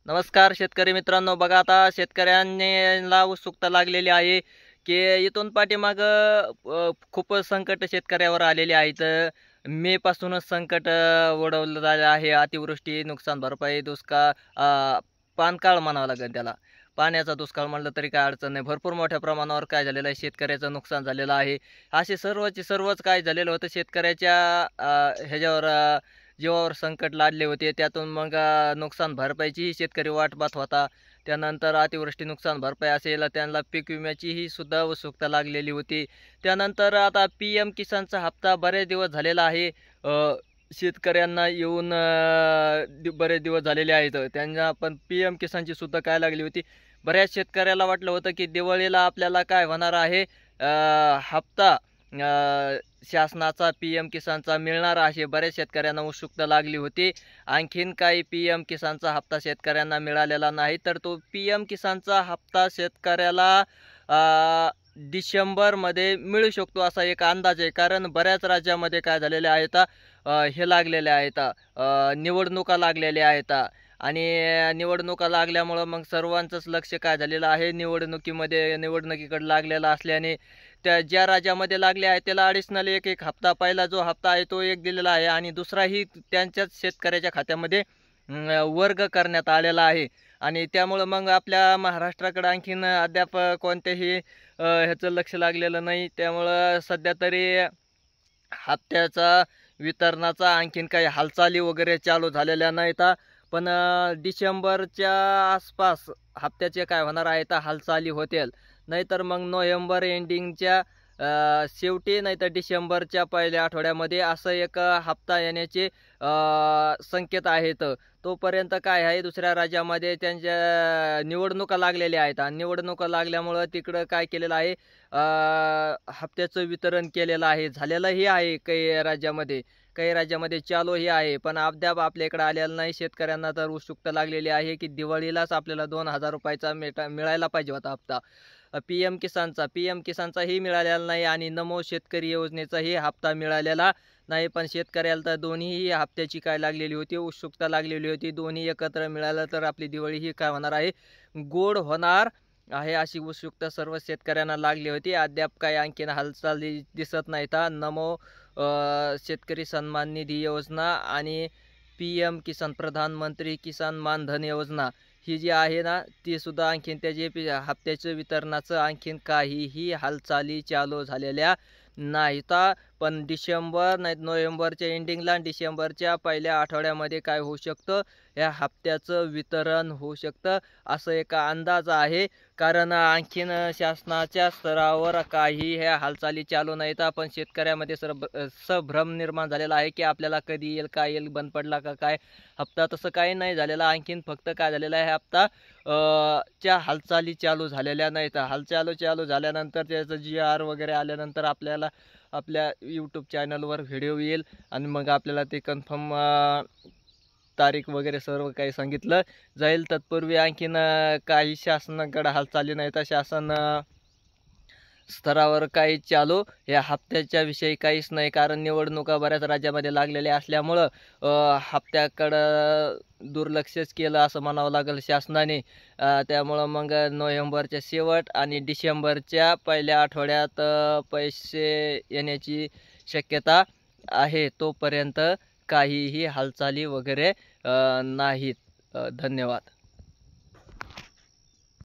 नमस्कार शेतकरी मित्रांनो, बघा आता शेतकऱ्यांना उत्सुकता लागलेली आहे की इथून पाठीमाग खूप संकट शेतकऱ्यावर आलेले आहेत. मे पासूनच संकट ओढवलं झालं आहे. अतिवृष्टी, नुकसान भरपाई, दुष्काळ, पानकाळ म्हणावं लागेल त्याला. पाण्याचा दुष्काळ म्हणलं तरी काय अडचण नाही. भरपूर मोठ्या प्रमाणावर काय झालेलं आहे, शेतकऱ्याचं नुकसान झालेलं आहे. असे सर्वच काय झालेलं होतं शेतकऱ्याच्या ह्याच्यावर जीवावर संकट लादले होते. त्यातून मग नुकसान भरपाईचीही शेतकरी वाट पाहत होता. त्यानंतर अतिवृष्टी, नुकसान भरपाई असेल, त्यांना पीक विम्याचीही सुद्धा उत्सुकता लागलेली होती. त्यानंतर आता PM किसानचा हप्ता बरेच दिवस झालेला आहे. शेतकऱ्यांना येऊन बरेच दिवस झालेले आहेत. त्यांना पण PM किसानची सुद्धा काय लागली होती. बऱ्याच शेतकऱ्याला वाटलं होतं की दिवाळीला आपल्याला काय होणार आहे, हप्ता शासनाचा PM किसानचा मिळणार, अशी बऱ्याच शेतकऱ्यांना उत्सुकता लागली होती. आणखीन काही PM किसानचा हप्ता शेतकऱ्यांना मिळालेला नाही, तर तो PM किसानचा हप्ता शेतकऱ्याला डिसेंबरमध्ये मिळू शकतो असा एक अंदाज आहे. कारण बऱ्याच राज्यामध्ये काय झालेले आहेत, हे लागलेले आहेत, निवडणुका लागलेल्या आहेत. आणि निवडणुका लागल्यामुळं मग सर्वांचंच लक्ष काय झालेलं आहे, निवडणुकीकडे लागलेलं असल्याने त्या ज्या राज्यामध्ये लागले आहे त्याला ॲडिशनल एक हप्ता, पहिला जो हप्ता आहे तो एक दिलेला आहे आणि दुसराही त्यांच्याच शेतकऱ्याच्या खात्यामध्ये वर्ग करण्यात आलेला आहे. आणि त्यामुळं मग आपल्या महाराष्ट्राकडे आणखीन अद्याप कोणत्याही ह्याचं लक्ष लागलेलं नाही. त्यामुळं सध्या तरी हप्त्याचा वितरणाचा आणखीन काही हालचाली वगैरे चालू झालेल्या नाहीत. पण डिसेंबरच्या आसपास हप्त्याचे काय होणार आहेत, हालचाली होतील. नाहीतर मग नोव्हेंबर एंडिंगच्या शेवटी, नाहीतर डिसेंबरच्या पहिल्या आठवड्यामध्ये असं एक हप्ता येण्याचे संकेत आहेत. तोपर्यंत काय आहे, दुसऱ्या राज्यामध्ये त्यांच्या निवडणुका लागलेल्या आहेत आणि निवडणुका लागल्यामुळं तिकडं काय केलेलं आहे, हप्त्याचं वितरण केलेलं आहे, झालेलंही आहे काही राज्यामध्ये चालूही आहे. पण अद्याप आपल्या इकडं आलेलं नाही. शेतकऱ्यांना तर उत्सुकता लागलेली आहे की दिवाळीलाच आपल्याला 2,000 रुपयाचा मिळायला पाहिजे होता हप्ता. PM किसानचाही मिळालेला नाही आणि नमो शेतकरी योजनेचाही हप्ता मिळालेला नाही. पण शेतकऱ्याला तर दोन्हीही हप्त्याची काय लागलेली होती, उत्सुकता लागलेली होती. दोन्ही एकत्र मिळालं तर आपली दिवाळी ही काय होणार आहे, गोड होणार आहे, अशी उत्सुकता सर्व शेतकऱ्यांना लागली होती. अद्याप काही आणखीन हालचाली दिसत नाहीत. नमो शेतकरी सन्मान निधी योजना आणि PM किसान, प्रधानमंत्री किसान मानधन योजना ही जी आहे ना, ती सुद्धा आणखीन त्याचे हप्त्याचं वितरणाचं आणखीन काहीही हालचाली चालू झालेल्या नाहीत. पण डिसेंबर नाही नोव्हेंबरच्या एंडिंगला, डिसेंबरच्या पहिल्या आठवड्यामध्ये काय होऊ शकतं, या हप्त्याचं वितरण होऊ शकतं असं एक अंदाज आहे. कारण आणखीन शासनाच्या स्तरावर काही ह्या हालचाली चालू नाहीत. पण शेतकऱ्यामध्ये संभ्रम निर्माण झालेला आहे की आपल्याला कधी येईल, काय येईल, बंद पडला का काय हप्ता. तसं काही नाही झालेलं. आणखीन फक्त काय झालेलं आहे, हप्ता च्या हालचाली चालू झालेल्या नाहीत. हालचाली चालू झाल्यानंतर त्याचं GR वगैरे आल्यानंतर आपल्याला आपल्या यूट्यूब चॅनलवर व्हिडिओ येईल आणि मग आपल्याला ते कन्फर्म तारीख वगैरे सर्व काही सांगितलं जाईल. तत्पूर्वी आणखीन काही शासनाकडे हालचाली नाही, तर शासन स्तरावर काही चालू या हप्त्याच्या विषयी काहीच नाही. कारण निवडणुका बऱ्याच राज्यामध्ये लागलेल्या असल्यामुळं हप्त्याकडं दुर्लक्षच केलं असं म्हणावं लागेल शासनाने. त्यामुळं मग नोव्हेंबरच्या शेवट आणि डिसेंबरच्या पहिल्या आठवड्यात पैसे येण्याची शक्यता आहे. तोपर्यंत काहीही हालचाली वगैरे नाहीत. धन्यवाद.